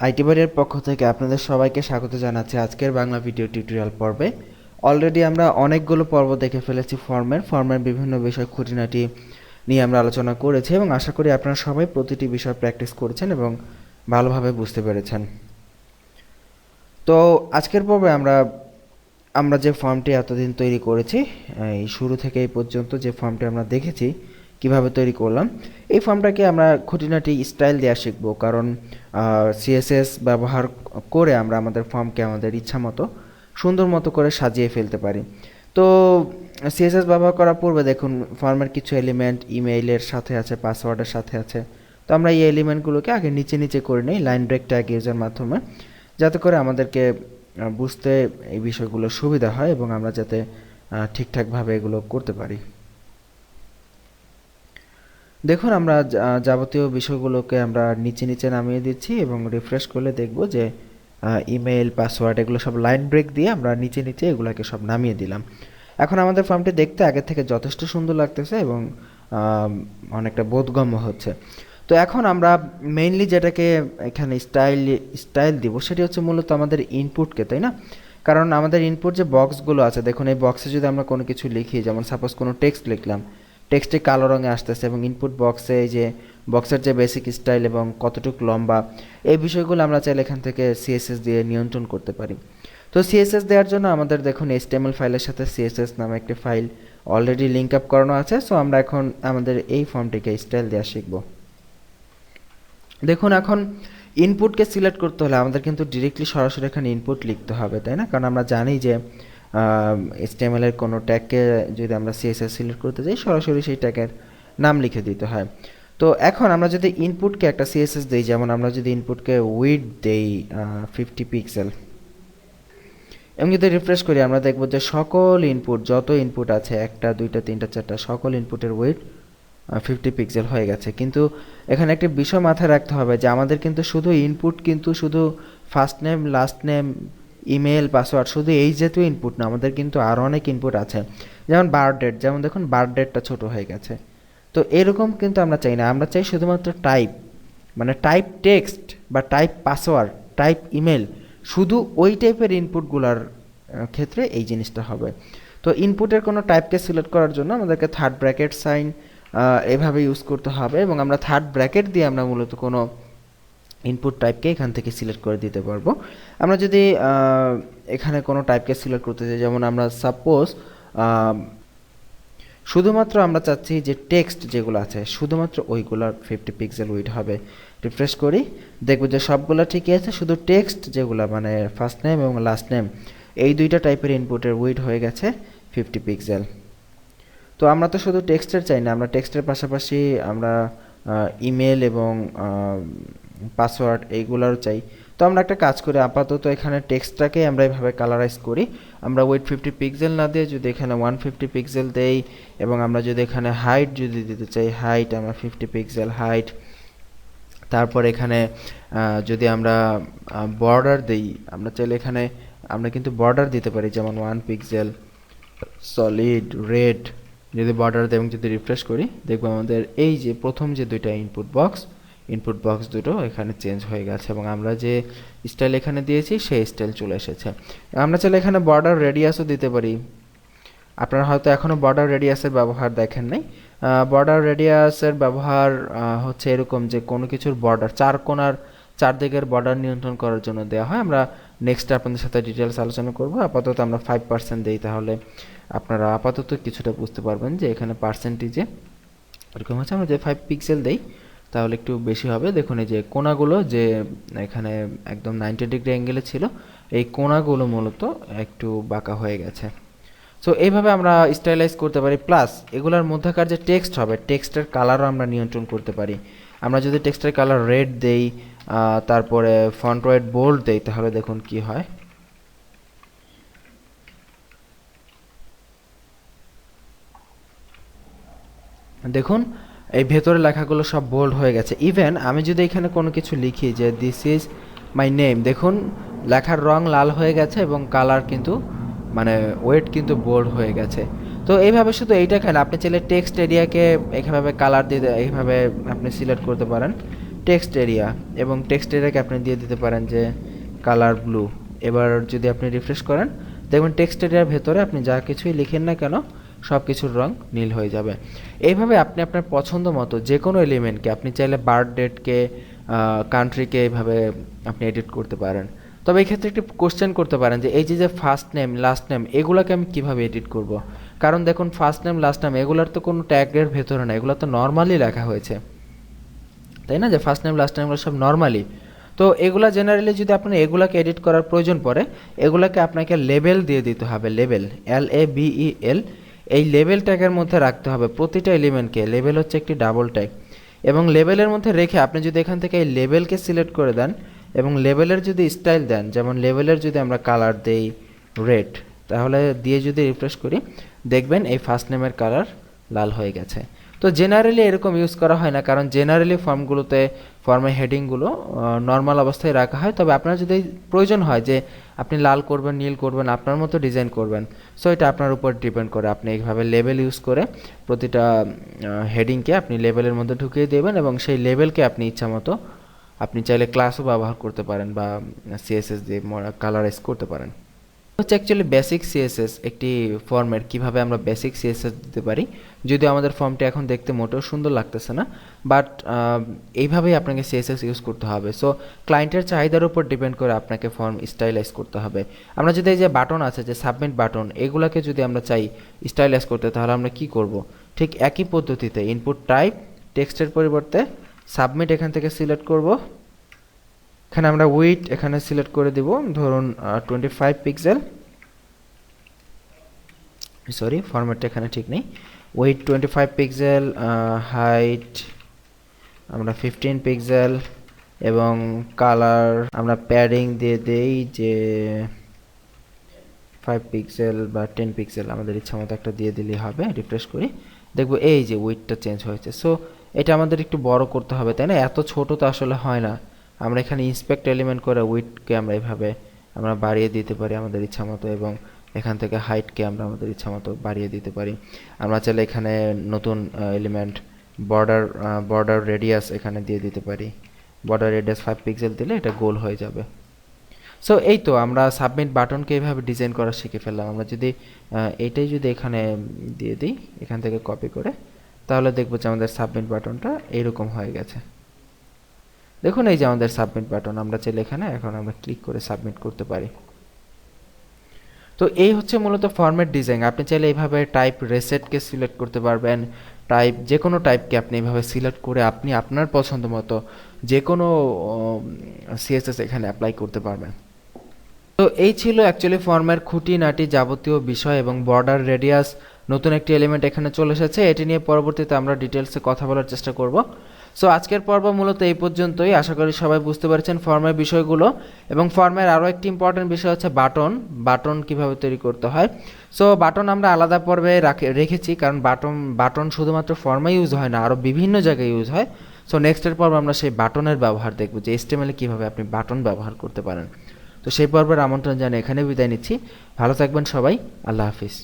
IT বাড়ির পক্ষ থেকে আপনাদের সবাইকে স্বাগত জানাচ্ছি আজকের বাংলা ভিডিও টিউটোরিয়াল পর্বে। অলরেডি আমরা অনেকগুলো পর্ব দেখে ফেলেছি ফর্মের বিভিন্ন বিষয় খুঁটিনাটি নিয়ে আমরা আলোচনা করেছি এবং আশা করি আপনারা সবাই প্রতিটি বিষয় প্র্যাকটিস করেছেন এবং ভালোভাবে বুঝতে পেরেছেন। তো আজকের পর্বে আমরা যে ফর্মটি এতদিন তৈরি করেছি, এই শুরু থেকে এই পর্যন্ত যে ফর্মটি আমরা দেখেছি কিভাবে তৈরি করলাম, এই ফর্মটাকে আমরা খুঁটিনাটি স্টাইল দেওয়া শিখব, কারণ সিএসএস ব্যবহার করে আমরা আমাদের ফর্মকে আমাদের ইচ্ছা মতো সুন্দর মতো করে সাজিয়ে ফেলতে পারি। তো সিএসএস ব্যবহার করার পূর্বে দেখুন ফর্মের কিছু এলিমেন্ট ইমেইলের সাথে আছে, পাসওয়ার্ডের সাথে আছে। তো আমরা এই এলিমেন্টগুলোকে আগে নিচে করে নিই লাইন ব্রেক ট্যাগ ইউজের মাধ্যমে, যাতে করে আমাদেরকে বুঝতে এই বিষয়গুলো সুবিধা হয় এবং আমরা যাতে ঠিকঠাকভাবে এগুলো করতে পারি। দেখুন আমরা যাবতীয় বিষয়গুলোকে আমরা নিচে নামিয়ে দিচ্ছি এবং রিফ্রেশ করলে দেখব যে ইমেল পাসওয়ার্ড এগুলো সব লাইন ব্রেক দিয়ে আমরা নিচে এগুলোকে সব নামিয়ে দিলাম। এখন আমাদের ফর্মটি দেখতে আগের থেকে যথেষ্ট সুন্দর লাগতেছে এবং অনেকটা বোধগম্য হচ্ছে। তো এখন আমরা মেইনলি যেটাকে এখানে স্টাইল দিব সেটি হচ্ছে মূলত আমাদের ইনপুটকে, তাই না? কারণ আমাদের ইনপুট যে বক্সগুলো আছে, দেখুন এই বক্সে যদি আমরা কোনো কিছু লিখি, যেমন সাপোজ কোনো টেক্সট লিখলাম, টেক্সটে কালো রঙে আসতেছে এবং ইনপুট বক্সে এই যে বক্সের যে বেসিক স্টাইল এবং কতটুকু লম্বা, এই বিষয়গুলো আমরা চাইলে এখান থেকে সিএসএস দিয়ে নিয়ন্ত্রণ করতে পারি। তো সিএসএস দেওয়ার জন্য আমাদের দেখুন HTML ফাইলের সাথে সিএসএস নামে একটি ফাইল অলরেডি লিঙ্ক আপ করানো আছে। সো আমরা এখন আমাদের এই ফর্মটিকে স্টাইল দেওয়া শিখব। দেখুন এখন ইনপুটকে সিলেক্ট করতে হলে আমাদের কিন্তু ডিরেক্টলি সরাসরি এখানে ইনপুট লিখতে হবে, তাই না? কারণ আমরা জানি যে HTML এর কোনো ট্যাগকে যদি আমরা CSS সিলেক্ট করতে যাই সরাসরি সেই ট্যাগের নাম লিখে দিতে হয়। তো এখন আমরা যদি ইনপুটকে একটা CSS দিই, যেমন আমরা যদি ইনপুটকে উইডথ দেই 50 পিক্সেল এবং যদি রিফ্রেশ করি, আমরা দেখব যে সকল ইনপুট, যত ইনপুট আছে, 1টা 2টা 3টা 4টা, সকল ইনপুটের উইডথ 50 পিক্সেল হয়ে গেছে। কিন্তু এখানে একটা বিষয় মাথায় রাখতে হবে যে আমাদের কিন্তু শুধু ইনপুট, কিন্তু শুধু first name last name email password শুধু এই জাতীয় ইনপুট না, আমাদের কিন্তু আরও অনেক ইনপুট আছে। যেমন বার্থ ডেট, যেমন দেখুন বার্থ ডেটটা ছোট হয়ে গেছে। তো এরকম কিন্তু আমরা চাই না, আমরা চাই শুধুমাত্র টাইপ, মানে টাইপ টেক্সট বা টাইপ পাসওয়ার্ড, টাইপ ইমেল, শুধু ওই টাইপের ইনপুটগুলোর ক্ষেত্রে এই জিনিসটা হবে। তো ইনপুটের কোনো টাইপকে সিলেক্ট করার জন্য আমাদেরকে থার্ড ব্র্যাকেট সাইন এভাবে ইউজ করতে হবে এবং আমরা থার্ড ব্র্যাকেট দিয়ে আমরা মূলত কোনো ইনপুট টাইপকে এখান থেকে সিলেক্ট করে দিতে পারবো। আমরা যদি এখানে কোনো টাইপকে সিলেক্ট করতে চাই, যেমন আমরা সাপোজ শুধুমাত্র আমরা চাচ্ছি যে টেক্সট যেগুলো আছে শুধুমাত্র ওইগুলোর 50 পিক্সেল উইডথ হবে। রিফ্রেশ করি, দেখব যে সবগুলো ঠিকই আছে, শুধু টেক্সট যেগুলো মানে ফার্স্ট নেম এবং লাস্ট নেম এই দুইটা টাইপের ইনপুটের উইডথ হয়ে গেছে 50 পিক্সেল। তো আমরা তো শুধু টেক্সটের চাই না, আমরা টেক্সটের পাশাপাশি আমরা ইমেল এবং পাসওয়ার্ড এইগুলোরও চাই। তো আমরা একটা কাজ করি, আপাতত এখানে টেক্সটটাকে আমরা এভাবে কালারাইজ করি। আমরা উইডথ 50 পিক্সেল না দিয়ে যদি এখানে 150 পিক্সেল দেই এবং আমরা যদি এখানে হাইট যদি দিতে চাই, হাইট আমরা 50 পিক্সেল হাইট। তারপর এখানে যদি আমরা বর্ডার দেই, আমরা চাইলে এখানে আমরা কিন্তু বর্ডার দিতে পারি, যেমন 1 পিক্সেল সলিড রেড যদি বর্ডার দেয় এবং যদি রিফ্রেশ করি, দেখবো আমাদের এই যে প্রথম যে দুইটা ইনপুট বক্স দুটো এখানে চেঞ্জ হয়ে গেছে এবং আমরা যে স্টাইল এখানে দিয়েছি সেই স্টাইল চলে এসেছে। আমরা চাইলে এখানে বর্ডার রেডিয়াসও দিতে পারি। আপনারা হয়তো এখনও বর্ডার রেডিয়াসের ব্যবহার দেখেন নাই। বর্ডার রেডিয়াসের ব্যবহার হচ্ছে এরকম যে কোনো কিছুর বর্ডার, চারদিকের বর্ডার নিয়ন্ত্রণ করার জন্য দেওয়া হয়। আমরা নেক্সট আপনাদের সাথে ডিটেলস আলোচনা করব। আপাতত আমরা 5% দিই, তাহলে আপনারা আপাতত কিছুটা বুঝতে পারবেন যে এখানে পার্সেন্টেজে এরকম হচ্ছে। আমরা যে 5 পিক্সেল দেই তাহলে একটু বেশি হবে। দেখুন এই যে কোণাগুলো যে এখানে একদম 90 ডিগ্রি অ্যাঙ্গেলে ছিল, এই কোণাগুলো মূলত একটু বাঁকা হয়ে গেছে। সো এইভাবে আমরা স্টাইলাইজ করতে পারি, প্লাস এগুলোর মধ্যকার যে টেক্সট হবে টেক্সটের কালারও আমরা নিয়ন্ত্রণ করতে পারি। আমরা যদি টেক্সটের কালার রেড দেই, তারপরে ফন্ট ওয়েট বোল্ড দেই, তাহলে দেখুন কি হয়। দেখুন এই ভেতরে লেখাগুলো সব বোল্ড হয়ে গেছে। ইভেন আমি যদি এখানে কোনো কিছু লিখি যে দিস ইজ মাই নেম, দেখুন লেখার রং লাল হয়ে গেছে এবং কালার কিন্তু মানে ওয়েট কিন্তু বোল্ড হয়ে গেছে। তো এইভাবে শুধু এইটা খেলে আপনি চাইলে টেক্সট এরিয়াকে এইভাবে কালার দিয়ে এইভাবে আপনি সিলেক্ট করতে পারেন টেক্সট এরিয়া, এবং টেক্সট এরিয়াকে আপনি দিয়ে দিতে পারেন যে কালার ব্লু। এবার যদি আপনি রিফ্রেশ করেন দেখবেন টেক্সট এরিয়ার ভেতরে আপনি যা কিছুই লিখেন না কেন সব কিছুর রং নীল হয়ে যাবে। এইভাবে আপনি আপনার পছন্দ মতো যে কোনো এলিমেন্টকে আপনি চাইলে বার্থ ডেটকে, কান্ট্রিকে এইভাবে আপনি এডিট করতে পারেন। তবে এই ক্ষেত্রে একটি কোশ্চেন করতে পারেন যে এই যে ফার্স্ট নেম লাস্ট নেম এগুলোকে আমি কিভাবে এডিট করব। কারণ দেখুন ফার্স্ট নেম লাস্ট নেম এগুলোর তো কোনো ট্যাগের ভেতরে না, এগুলো তো নর্মালি লেখা হয়েছে, তাই না, যে ফার্স্ট নেম লাস্ট নেমগুলো সব নর্মালি। তো এগুলা জেনারেলি যদি আপনার এগুলাকে এডিট করার প্রয়োজন পড়ে এগুলাকে আপনাকে লেবেল দিয়ে দিতে হবে, লেবেল LABEL, এই লেবেল ট্যাগের মধ্যে রাখতে হবে প্রতিটা এলিমেন্টকে। লেবেল হচ্ছে একটি ডাবল ট্যাগ, এবং লেবেলের মধ্যে রেখে আপনি যদি এখান থেকে এই লেবেলকে সিলেক্ট করে দেন এবং লেবেলের যদি স্টাইল দেন, যেমন লেবেলের যদি আমরা কালার দেই রেড, তাহলে দিয়ে যদি রিফ্রেশ করি দেখবেন এই ফার্স্ট নেমের কালার লাল হয়ে গেছে। তো জেনারেলি এরকম ইউজ করা হয় না, কারণ জেনারেলি ফর্মগুলোতে ফর্মের হেডিংগুলো নর্মাল অবস্থায় রাখা হয়। তবে আপনার যদি প্রয়োজন হয় যে আপনি লাল করবেন নীল করবেন আপনার মতো ডিজাইন করবেন, সো এটা আপনার উপর ডিপেন্ড করে। আপনি এইভাবে লেবেল ইউজ করে প্রতিটা হেডিংকে আপনি লেবেলের মধ্যে ঢুকিয়ে দেবেন এবং সেই লেবেলকে আপনি ইচ্ছা মতো আপনি চাইলে ক্লাসও ব্যবহার করতে পারেন বা সিএসএস দিয়ে কালারাইজ করতে পারেন। হচ্ছে অ্যাকচুয়ালি বেসিক সিএসএস একটি ফর্মের কিভাবে আমরা বেসিক সিএসএস দিতে পারি, যদিও আমাদের ফর্মটি এখন দেখতে মোটেও সুন্দর লাগতেছে না, বাট এইভাবেই আপনাকে সিএসএস ইউজ করতে হবে। সো ক্লায়েন্টের চাহিদার উপর ডিপেন্ড করে আপনাকে ফর্ম স্টাইলাইজ করতে হবে। আমরা যদি এই যে বাটন আছে যে সাবমিট বাটন, এগুলাকে যদি আমরা চাই স্টাইলাইজ করতে তাহলে আমরা কি করব, ঠিক একই পদ্ধতিতে ইনপুট টাইপ টেক্সটের পরিবর্তে সাবমিট এখান থেকে সিলেক্ট করব। এখানে আমরা উইডথ এখানে সিলেক্ট করে দিব ধরুন 25 পিক্সেল, সরি ফরম্যাটটা এখানে ঠিক নেই, উইডথ 25 পিক্সেল, হাইট আমরা 15 পিক্সেল, এবং কালার আমরা প্যাডিং দিয়ে দেই যে 5 পিক্সেল বা 10 পিক্সেল, আমাদের ইচ্ছা মতো একটা দিয়ে দিলেই হবে। রিফ্রেশ করি দেখব এই যে উইডথটা চেঞ্জ হয়েছে। সো এটা আমাদের একটু বড় করতে হবে, তাই না, এত ছোট তো আসলে হয় না। আমরা এখানে ইন্সপেক্ট এলিমেন্ট করে উইডথকে আমরা এইভাবে আমরা বাড়িয়ে দিতে পারি আমাদের ইচ্ছা মতো, এবং এখান থেকে হাইটকে আমরা আমাদের ইচ্ছা মতো বাড়িয়ে দিতে পারি। আমরা চাইলে এখানে নতুন এলিমেন্ট বর্ডার রেডিয়াস এখানে দিয়ে দিতে পারি। বর্ডার রেডিয়াস 5 পিক্সেল দিলে এটা গোল হয়ে যাবে। সো এই তো আমরা সাবমিট বাটনকে এইভাবে ডিজাইন করা শিখে ফেললাম। আমরা যদি এইটাই যদি এখানে দিয়ে দিই এখান থেকে কপি করে, তাহলে দেখবো যে আমাদের সাবমিট বাটনটা এইরকম হয়ে গেছে। দেখুন এই যে আমাদের সাবমিট বাটন, আমরা চাইলে এখানে এখন আমরা ক্লিক করে সাবমিট করতে পারি। তো এই হচ্ছে মূলত ফরম্যাট ডিজাইন। আপনি চাইলে এইভাবে টাইপ রেসেটকে সিলেক্ট করতে পারবেন, টাইপ যে কোনো টাইপকে আপনি এইভাবে সিলেক্ট করে আপনি আপনার পছন্দ মতো যে কোনো সিএসএস এখানে অ্যাপ্লাই করতে পারবেন। তো এই ছিল অ্যাকচুয়ালি ফর্মের খুঁটিনাটি যাবতীয় বিষয়, এবং বর্ডার রেডিয়াস নতুন একটি এলিমেন্ট এখানে চলে এসেছে, এটি নিয়ে পরবর্তীতে আমরা ডিটেলসে কথা বলার চেষ্টা করব। সো আজকের পর্ব মূলত এই পর্যন্তই। আশা করি সবাই বুঝতে পারছেন ফর্মের বিষয়গুলো, এবং ফর্মের আরও একটি ইম্পর্টেন্ট বিষয় হচ্ছে বাটন কিভাবে তৈরি করতে হয়। সো বাটন আমরা আলাদা পর্বে রেখেছি, কারণ বাটন শুধুমাত্র ফর্মে ইউজ হয় না, আরও বিভিন্ন জায়গায় ইউজ হয়। সো নেক্সটের পর্বে আমরা সেই বাটনের ব্যবহার দেখব, যে HTML কীভাবে আপনি বাটন ব্যবহার করতে পারেন। তো সেই পর্বের আমন্ত্রণ জানিয়ে এখানে বিদায় নিচ্ছি। ভালো থাকবেন সবাই, আল্লাহ হাফিজ।